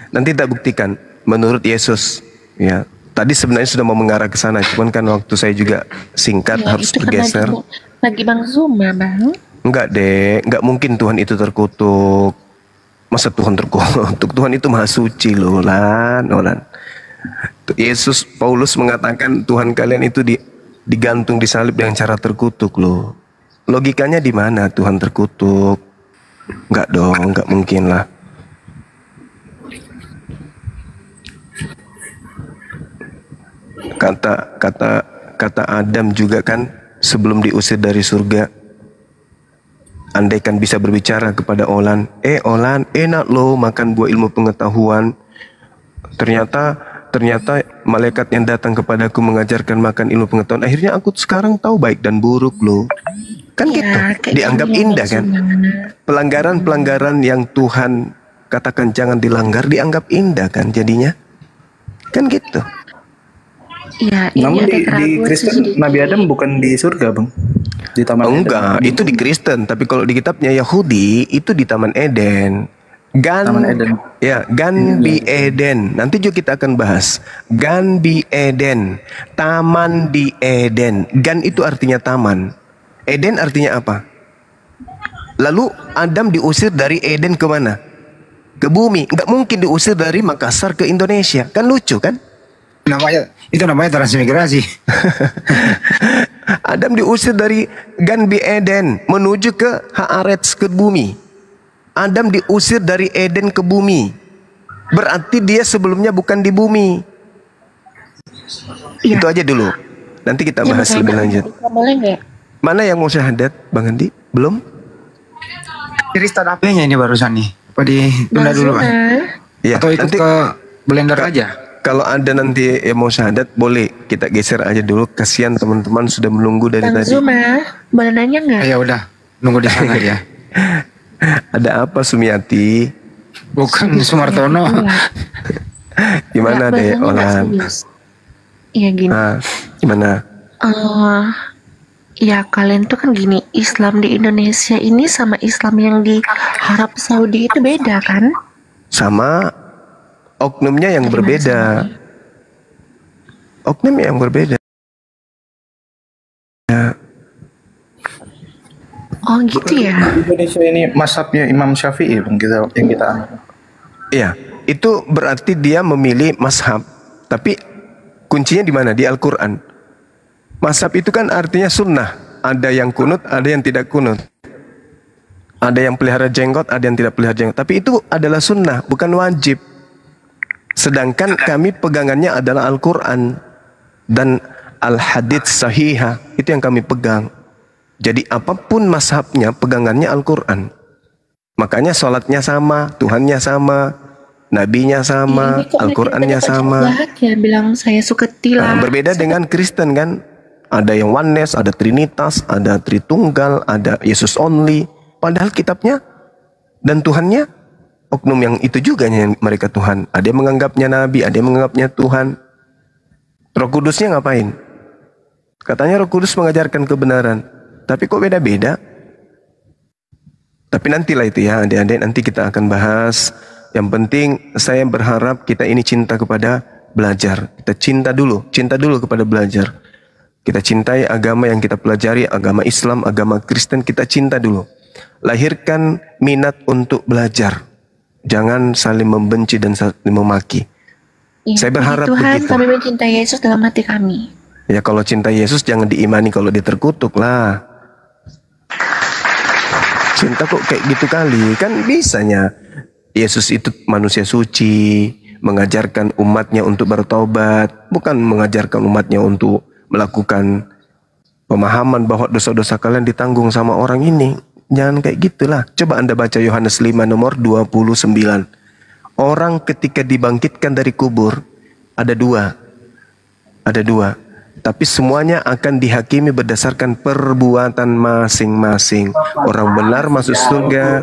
Nanti tak buktikan menurut Yesus ya. Tadi sebenarnya sudah mau mengarah ke sana, cuman kan waktu saya juga singkat Ya, harus itu kan bergeser. lagi Bang Zuma, Bang. Enggak deh, enggak mungkin Tuhan itu terkutuk. Masa Tuhan terkutuk? Tuhan itu maha suci loh, Lan. Yesus, Paulus mengatakan Tuhan kalian itu digantung di salib dengan cara terkutuk loh. Logikanya di mana Tuhan terkutuk? Enggak dong, enggak mungkin lah. Kata Adam juga kan sebelum diusir dari surga, andaikan bisa berbicara kepada Olan, Olan, enak lo makan buah ilmu pengetahuan. Ternyata malaikat yang datang kepadaku mengajarkan makan ilmu pengetahuan. Akhirnya aku sekarang tahu baik dan buruk lo. Kan Ya, gitu, kayak dianggap gini ya, indah Bang kan. Zuma. Pelanggaran yang Tuhan katakan jangan dilanggar dianggap indah kan jadinya. Kan gitu. Iya, ini Namun ada di keraguan Kristen sedikit. Nabi Adam bukan di surga, Bang. Di Taman Eden. Enggak, itu di Kristen. Tapi kalau di kitabnya Yahudi itu di Taman Eden. Taman Eden. Ya, Gan bi Eden. Nanti juga kita akan bahas. Gan bi Eden, taman di Eden. Gan itu artinya taman. Eden artinya apa? Lalu Adam diusir dari Eden ke mana? Ke bumi. Enggak mungkin diusir dari Makassar ke Indonesia. Kan lucu kan? Itu namanya transmigrasi. Adam diusir dari Gan bi Eden menuju ke Haaretz, ke bumi. Adam diusir dari Eden ke bumi. Berarti dia sebelumnya bukan di bumi. Iya. Itu aja dulu. Nanti kita Ya, bahas makanya lebih lanjut. boleh nggak? Mana yang mau syahadat, Bang Andi? Belum? Restart HP-nya ini barusan nih. Apa ditunda Bang dulu, Zuma. Pak? Ya, Atau ikut nanti ke blender aja? kalau ada nanti yang mau syahadat, boleh kita geser aja dulu. Kasihan teman-teman sudah menunggu dari Bang tadi. Zuma, boleh nanya nggak? Ya udah, nunggu di sana ya. Ada apa Sumiati? Bukan Sumartono. Gimana Nggak, deh, bahasanya nggak Olan? serius. Iya gini. Gimana? Ya kalian tuh kan gini, Islam di Indonesia ini sama Islam yang di Arab Saudi itu beda kan? Sama oknumnya yang berbeda. Oknum yang berbeda. Oh gitu ya. Di Indonesia ini mazhabnya Imam Syafi'i, Bang, yang kita anut. Iya, itu berarti dia memilih mazhab. Tapi kuncinya di mana? Di Al-Quran. Mazhab itu kan artinya sunnah. Ada yang kunut, ada yang tidak kunut. Ada yang pelihara jenggot, ada yang tidak pelihara jenggot. Tapi itu adalah sunnah, bukan wajib. Sedangkan kami pegangannya adalah Al-Quran dan Al-Hadits Sahihah. Itu yang kami pegang. Jadi apapun mazhabnya, pegangannya Al-Quran. Makanya sholatnya sama, Tuhannya sama, Nabinya sama, Ini kok Al-Qurannya mereka sama. jahat ya bilang saya suka tilah. Berbeda dengan Kristen kan. Ada yang oneness, ada Trinitas, ada Tritunggal, ada Yesus only. Padahal kitabnya dan Tuhannya oknum yang itu juga yang mereka Tuhan. Ada yang menganggapnya Nabi, ada yang menganggapnya Tuhan. Roh Kudusnya ngapain? Katanya Roh Kudus mengajarkan kebenaran. Tapi kok beda-beda? Tapi nantilah itu ya adik-adik, nanti kita akan bahas. Yang penting saya berharap kita ini cinta kepada belajar. Kita cinta dulu kepada belajar. Kita cintai agama yang kita pelajari, agama Islam, agama Kristen, kita cinta dulu. Lahirkan minat untuk belajar. Jangan saling membenci dan saling memaki. Ya, Saya berharap Tuhan, begitu. kami mencintai Yesus dalam hati kami. Ya kalau cinta Yesus jangan diimani kalau dia terkutuk lah. Cinta kok kayak gitu kali. Kan bisanya Yesus itu manusia suci, mengajarkan umatnya untuk bertobat, bukan mengajarkan umatnya untuk melakukan pemahaman bahwa dosa-dosa kalian ditanggung sama orang ini. Jangan kayak gitulah. Coba Anda baca Yohanes 5 nomor 29. Orang ketika dibangkitkan dari kubur ada dua. Tapi semuanya akan dihakimi berdasarkan perbuatan masing-masing. Orang benar masuk surga,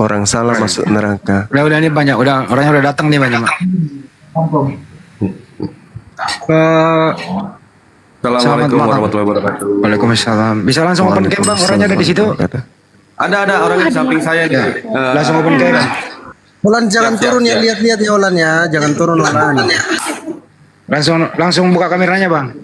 orang salah masuk neraka. Udah ini banyak, orangnya udah datang nih banyak. Assalamualaikum warahmatullahi wabarakatuh. Waalaikumsalam. Bisa langsung open cam bang, orangnya ada di situ. Ada orang di samping saya nih. Langsung open cam. Olan jangan turun ya, lihat-lihat ya Olan ya, jangan turun Olan. Langsung buka kameranya bang.